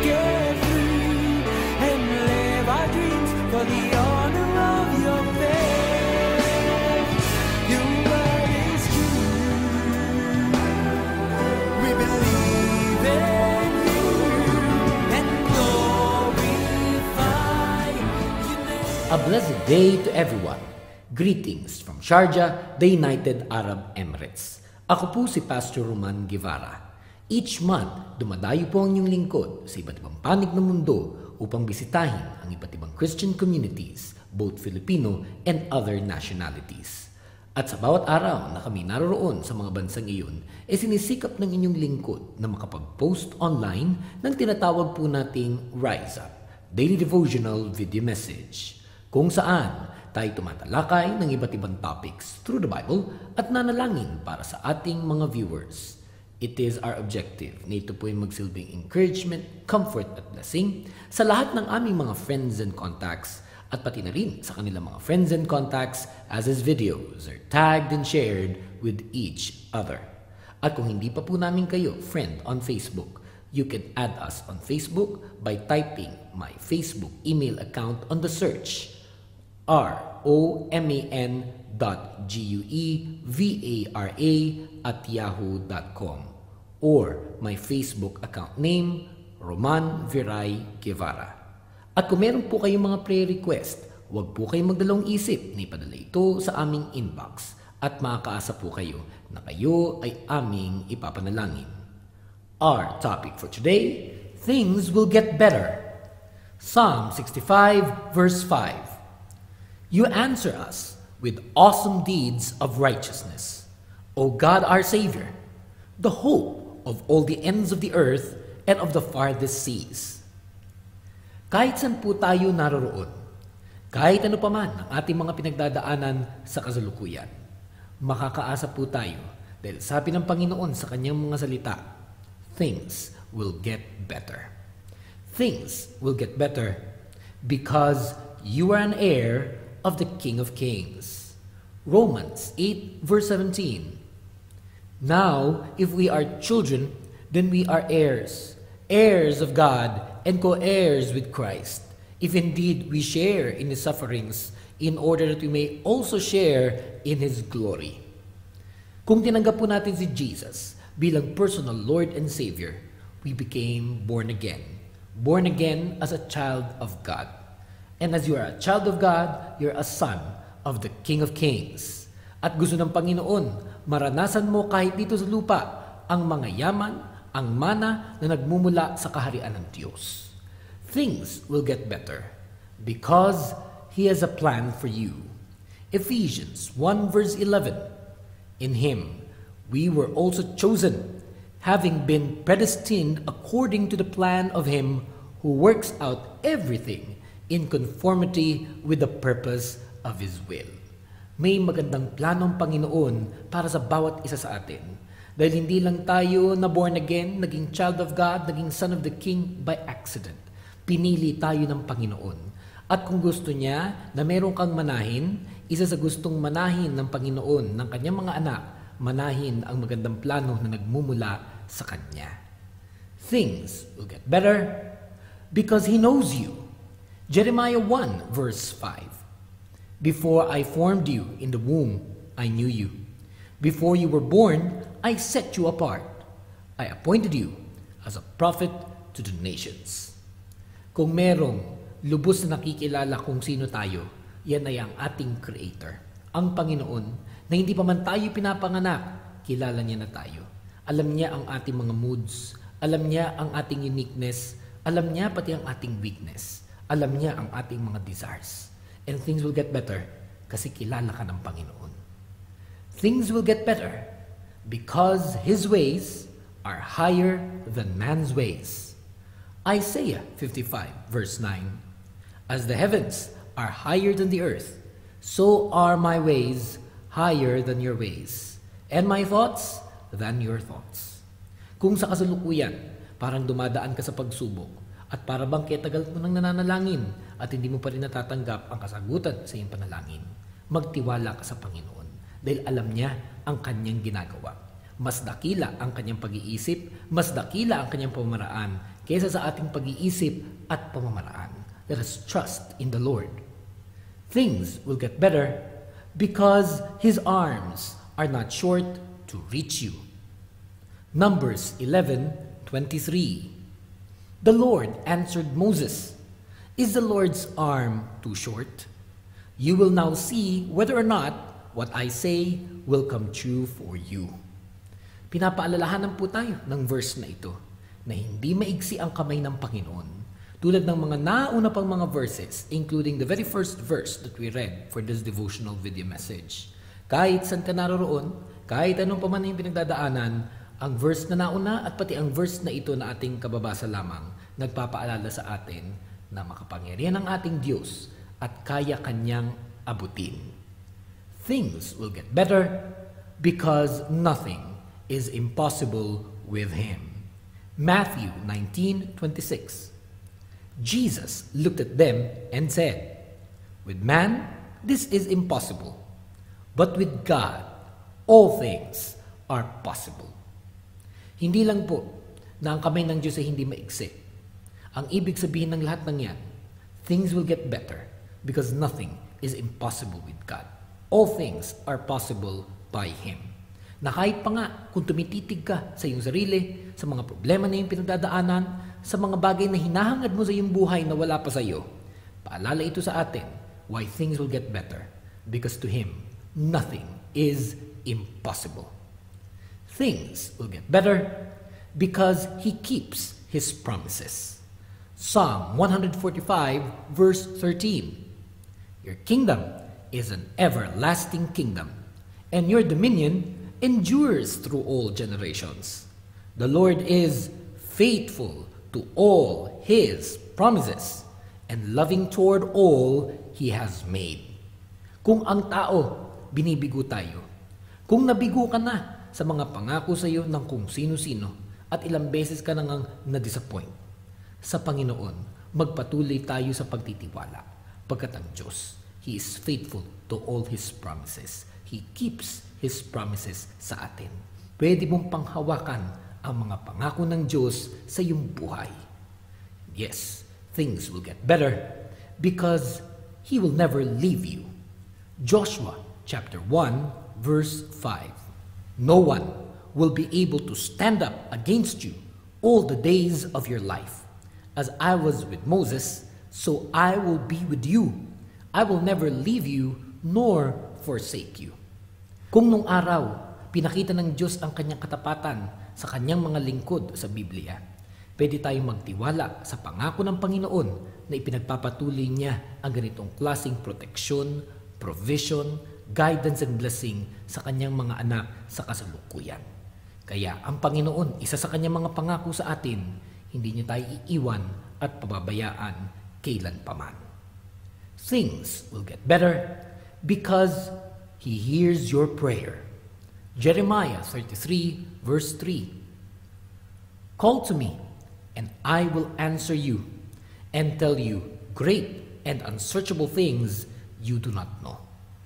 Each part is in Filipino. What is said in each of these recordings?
get through and live our dreams for the honor of your faith. Your word is true. We believe in you and glorify your name. A blessed day to everyone. Greetings from Sharjah, the United Arab Emirates. Ako po si Pastor Roman Guevara. Each month, dumadayo po ang inyong lingkod sa iba't ibang panig ng mundo upang bisitahin ang iba't ibang Christian communities, both Filipino and other nationalities. At sa bawat araw na kami naroroon sa mga bansang iyon, sinisikap ng inyong lingkod na makapag-post online ng tinatawag po nating Rise Up, Daily Devotional Video Message, kung saan tayo tumatalakay ng iba't ibang topics through the Bible at nanalangin para sa ating mga viewers. It is our objective na ito po ay magsilbing encouragement, comfort at blessing sa lahat ng aming mga friends and contacts at pati na rin sa kanilang mga friends and contacts as his videos are tagged and shared with each other. At kung hindi pa po namin kayo friend on Facebook, you can add us on Facebook by typing my Facebook email account on the search roman.guevara@yahoo.com or my Facebook account name, Roman Viray Guevara. At kung meron po kayong mga prayer request, huwag po kayong magdalawang isip na ipadala ito sa aming inbox at makakaasa po kayo na kayo ay aming ipapanalangin. Our topic for today, things will get better. Psalm 65 verse 5. You answer us with awesome deeds of righteousness, O God our Savior, the hope of all the ends of the earth and of the farthest seas. Kahit saan po tayo naroroon, kahit ano paman ang ating mga pinagdadaanan sa kasalukuyan, makakaasa po tayo dahil sabi ng Panginoon sa kanyang mga salita, things will get better. Things will get better because you are an heir of the King of Kings. Romans 8 verse 17. Now, if we are children, then we are heirs, heirs of God and co-heirs with Christ, if indeed we share in His sufferings, in order that we may also share in His glory. Kung tinanggap po natin si Jesus bilang personal Lord and Savior, we became born again as a child of God. And as you are a child of God, you're a son of the King of Kings. At gusto ng Panginoon, maranasan mo kahit dito sa lupa ang mga yaman, ang mana na nagmumula sa kaharian ng Diyos. Things will get better because He has a plan for you. Ephesians 1 verse 11. In Him we were also chosen, having been predestined according to the plan of Him who works out everything in conformity with the purpose of His will. May magandang plano ang Panginoon para sa bawat isa sa atin. Dahil hindi lang tayo na born again, naging child of God, naging son of the King by accident. Pinili tayo ng Panginoon. At kung gusto niya na meron kang manahin, isa sa gustong manahin ng Panginoon, ng kanyang mga anak, manahin ang magandang plano na nagmumula sa Kanya. Things will get better because He knows you. Jeremiah 1 verse 5. Before I formed you in the womb, I knew you. Before you were born, I set you apart. I appointed you as a prophet to the nations. Kung merong lubos na nakikilala kung sino tayo, yan ay ang ating Creator, ang Panginoon, na hindi pa man tayo pinapanganak, kilala niya na tayo. Alam niya ang ating mga moods, alam niya ang ating uniqueness, alam niya pati ang ating weakness. Alam niya ang ating mga desires. And things will get better kasi kilala ka ng Panginoon. Things will get better because His ways are higher than man's ways. Isaiah 55 verse 9. As the heavens are higher than the earth, so are my ways higher than your ways, and my thoughts than your thoughts. Kung sa kasalukuyan, parang dumadaan ka sa pagsubok, at para bang kaya tagal mo nang nananalangin at hindi mo pa rin natatanggap ang kasagutan sa iyong panalangin, magtiwala ka sa Panginoon dahil alam niya ang kanyang ginagawa. Mas dakila ang kanyang pag-iisip, mas dakila ang kanyang pamaraan kaysa sa ating pag-iisip at pamamaraan. Let us trust in the Lord. Things will get better because His arms are not short to reach you. Numbers 11:23. The Lord answered Moses, "Is the Lord's arm too short? You will now see whether or not what I say will come true for you." Pinapaalalahanan po tayo ng verse na ito na hindi maigsi ang kamay ng Panginoon. Tulad ng mga nauna pang mga verses, including the very first verse that we read for this devotional video message. Kahit saan ka naroroon, kahit anong paman yung pinagdadaanan, ang verse na nauna at pati ang verse na ito na ating kababasa lamang, nagpapaalala sa atin na makapangyarihan ang ating Diyos at kaya Kanyang abutin. Things will get better because nothing is impossible with Him. Matthew 19:26. Jesus looked at them and said, "With man, this is impossible, but with God, all things are possible." Hindi lang po na ang kamay ng Diyos ay hindi maigsi. Ang ibig sabihin ng lahat ng yan, things will get better because nothing is impossible with God. All things are possible by Him. Na kahit pa nga kung tumititig ka sa iyong sarili, sa mga problema na iyong pinagdadaanan, sa mga bagay na hinahangad mo sa iyong buhay na wala pa sa iyo, paalala ito sa atin why things will get better. Because to Him, nothing is impossible. Things will get better because He keeps His promises. Psalm 145 verse 13. Your kingdom is an everlasting kingdom, and your dominion endures through all generations. The Lord is faithful to all His promises and loving toward all He has made. Kung ang tao, binibigo tayo. Kung nabigo ka na sa mga pangako sa iyo ng kung sino-sino at ilang beses ka nang na-disappoint, sa Panginoon, magpatuloy tayo sa pagtitiwala. Pagkat ang Diyos, He is faithful to all His promises. He keeps His promises sa atin. Pwede mong panghawakan ang mga pangako ng Diyos sa iyong buhay. Yes, things will get better because He will never leave you. Joshua chapter 1 verse 5. No one will be able to stand up against you all the days of your life. As I was with Moses, so I will be with you. I will never leave you nor forsake you. Kung nung araw, pinakita ng Diyos ang kanyang katapatan sa kanyang mga lingkod sa Biblia, pwede tayong magtiwala sa pangako ng Panginoon na ipinagpapatuloy niya ang ganitong klaseng proteksyon, provision, guidance and blessing sa kanyang mga anak sa kasalukuyan. Kaya ang Panginoon, isa sa kanyang mga pangako sa atin, hindi niya tayo iiwan at pababayaan kailanpaman. Things will get better because He hears your prayer. Jeremiah 33 verse 3. Call to me, and I will answer you, and tell you great and unsearchable things you do not know.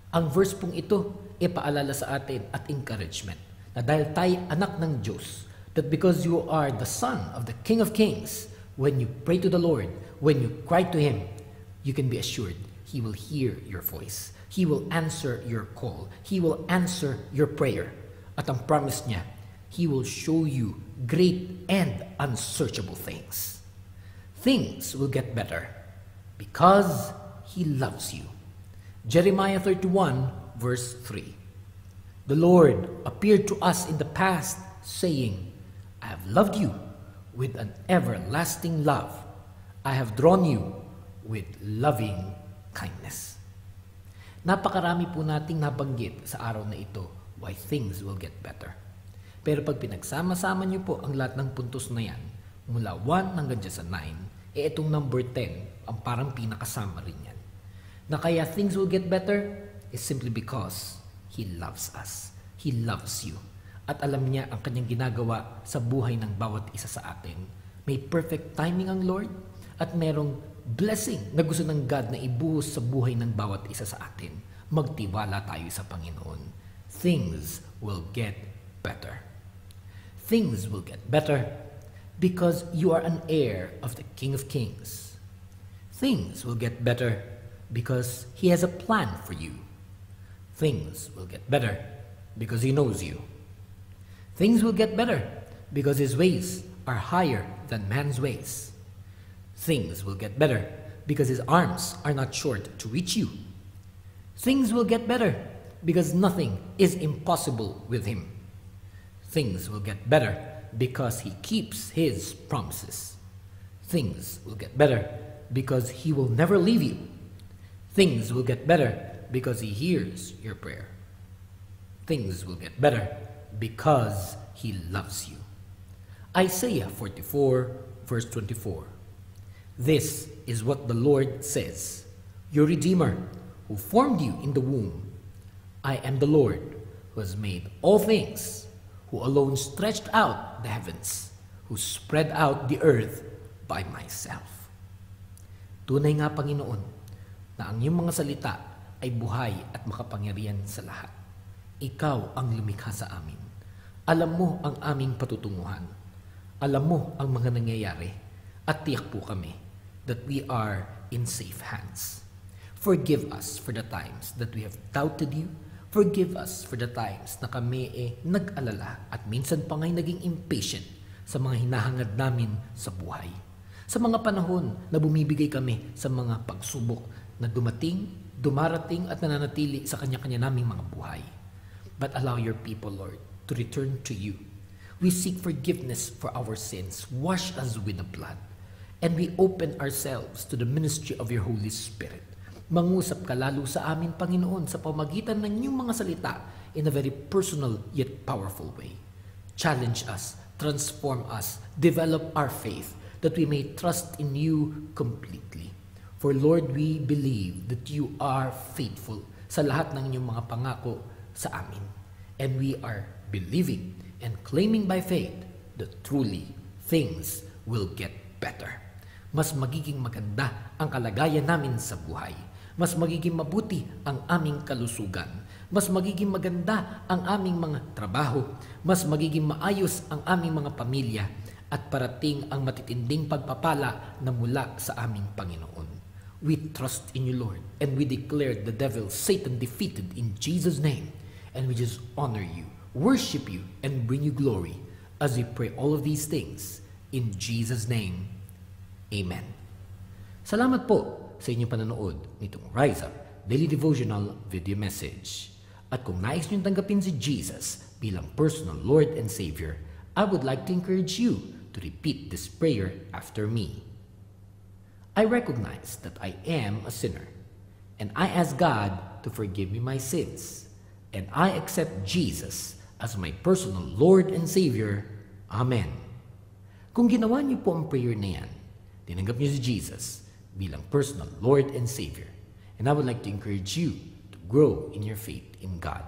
Ang verse pong ito ay paalala sa atin at encouragement na dahil tayo anak ng Diyos, that because you are the son of the King of Kings, when you pray to the Lord, when you cry to Him, you can be assured He will hear your voice. He will answer your call. He will answer your prayer. At ang promise niya, He will show you great and unsearchable things. Things will get better because He loves you. Jeremiah 31 verse 3. The Lord appeared to us in the past, saying, I have loved you with an everlasting love. I have drawn you with loving kindness. Napakarami po nating nabanggit sa araw na ito why things will get better. Pero pag pinagsama-sama niyo po ang lahat ng puntos na yan, mula 1 hanggang sa 9, itong number 10 ang parang pinakasama rin yan. Na kaya things will get better is simply because He loves us. He loves you. At alam niya ang kanyang ginagawa sa buhay ng bawat isa sa atin. May perfect timing ang Lord at merong blessing na gusto ng God na ibuhos sa buhay ng bawat isa sa atin. Magtiwala tayo sa Panginoon. Things will get better. Things will get better because you are an heir of the King of Kings. Things will get better because He has a plan for you. Things will get better because He knows you. Things will get better because His ways are higher than man's ways. Things will get better because His arms are not short to reach you. Things will get better because nothing is impossible with Him. Things will get better because He keeps His promises. Things will get better because He will never leave you. Things will get better because He hears your prayer. Things will get better because He loves you. Isaiah 44, verse 24. This is what the Lord says, your Redeemer, who formed you in the womb. I am the Lord, who has made all things, who alone stretched out the heavens, who spread out the earth by myself. Tunay nga, Panginoon, na ang iyong mga salita ay buhay at makapangyarihan sa lahat. Ikaw ang lumikha sa amin. Alam mo ang aming patutunguhan. Alam mo ang mga nangyayari. At tiyak po kami that we are in safe hands. Forgive us for the times that we have doubted you. Forgive us for the times na kami nag-alala at minsan pa nga'y naging impatient sa mga hinahangad namin sa buhay. Sa mga panahon na bumibigay kami sa mga pagsubok na dumarating at nananatili sa kanya-kanya naming mga buhay. But allow your people, Lord, to return to you. We seek forgiveness for our sins. Wash us with the blood. And we open ourselves to the ministry of your Holy Spirit. Mangusap ka lalo sa amin, Panginoon, sa pamagitan ng iyong mga salita in a very personal yet powerful way. Challenge us, transform us, develop our faith, that we may trust in you completely. For Lord, we believe that you are faithful sa lahat ng inyong mga pangako sa amin. And we are believing and claiming by faith that truly things will get better. Mas magiging maganda ang kalagayan namin sa buhay. Mas magiging mabuti ang aming kalusugan. Mas magiging maganda ang aming mga trabaho. Mas magiging maayos ang aming mga pamilya. At parating ang matitinding pagpapala na mula sa aming Panginoon. We trust in you, Lord, and we declare the devil, Satan, defeated in Jesus' name. And we just honor you, worship you, and bring you glory as we pray all of these things in Jesus' name. Amen. Salamat po sa inyong panonood nitong Rise Up Daily Devotional Video Message. At kung nais niyong tanggapin si Jesus bilang personal Lord and Savior, I would like to encourage you to repeat this prayer after me. I recognize that I am a sinner, and I ask God to forgive me my sins, and I accept Jesus as my personal Lord and Savior. Amen. Kung ginawa niyo po ang prayer na yan, tinanggap niyo si Jesus bilang personal Lord and Savior, and I would like to encourage you to grow in your faith in God.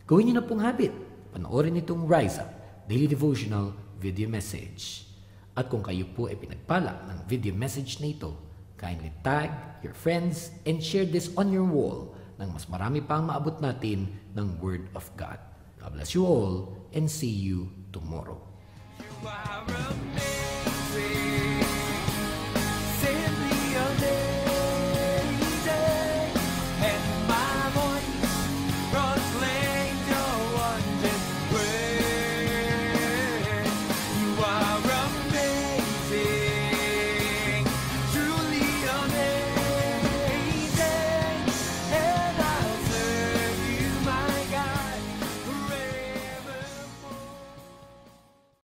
Gawin niyo na pong habit, panoorin itong Rise Up Daily Devotional Video Message. At kung kayo po ay pinagpala ng video message na ito, kindly tag your friends and share this on your wall nang mas marami pang maabot natin ng Word of God. God bless you all and see you tomorrow. You are amazing.